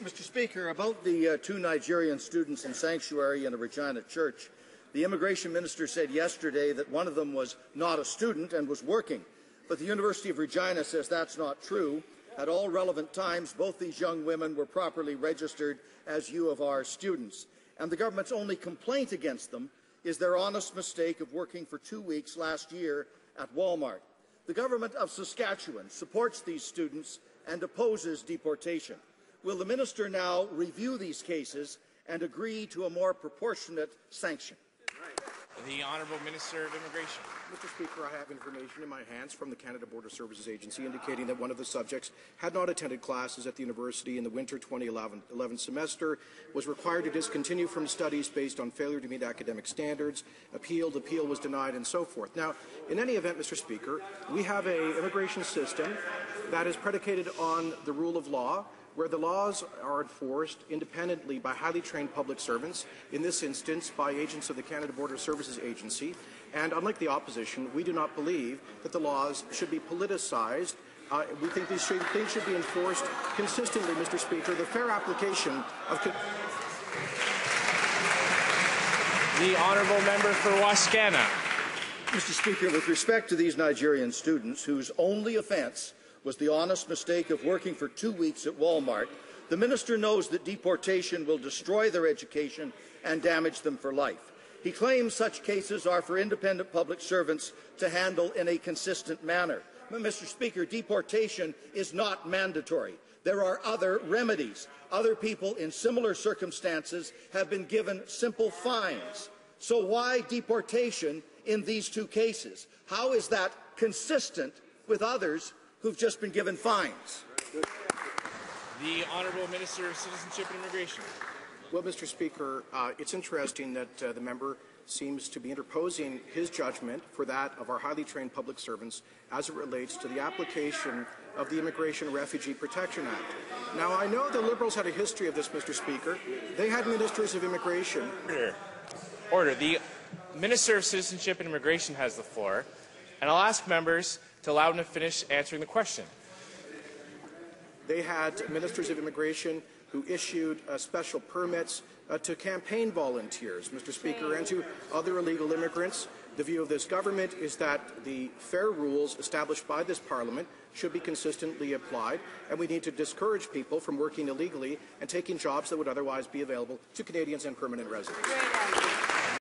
Mr. Speaker, about the two Nigerian students in sanctuary in a Regina church, the immigration minister said yesterday that one of them was not a student and was working. But the University of Regina says that's not true. At all relevant times, both these young women were properly registered as U of R students. And the government's only complaint against them is their honest mistake of working for 2 weeks last year at Walmart. The government of Saskatchewan supports these students and opposes deportation. Will the minister now review these cases and agree to a more proportionate sanction? The Honourable Minister of Immigration. Mr. Speaker, I have information in my hands from the Canada Border Services Agency indicating that one of the subjects had not attended classes at the university in the winter 2011 semester, was required to discontinue from studies based on failure to meet academic standards, appeal was denied, and so forth. Now, in any event, Mr. Speaker, we have an immigration system that is predicated on the rule of law, where the laws are enforced independently by highly trained public servants, in this instance by agents of the Canada Border Services Agency. And unlike the opposition, we do not believe that the laws should be politicized. We think these things should be enforced consistently, Mr. Speaker. The fair application of... The Honourable Member for Wascana. Mr. Speaker, with respect to these Nigerian students whose only offence was the honest mistake of working for 2 weeks at Walmart, the minister knows that deportation will destroy their education and damage them for life. He claims such cases are for independent public servants to handle in a consistent manner. But, Mr. Speaker, deportation is not mandatory. There are other remedies. Other people in similar circumstances have been given simple fines. So why deportation in these two cases? How is that consistent with others who've just been given fines? The Honourable Minister of Citizenship and Immigration. Well, Mr. Speaker, it's interesting that the member seems to be interposing his judgment for that of our highly trained public servants as it relates to the application of the Immigration and Refugee Protection Act. Now, I know the Liberals had a history of this, Mr. Speaker. They had ministers of immigration. Order. The Minister of Citizenship and Immigration has the floor, and I'll ask members to allow him to finish answering the question. They had ministers of immigration who issued special permits to campaign volunteers, Mr. Speaker, and to other illegal immigrants. The view of this government is that the fair rules established by this Parliament should be consistently applied, and we need to discourage people from working illegally and taking jobs that would otherwise be available to Canadians and permanent residents.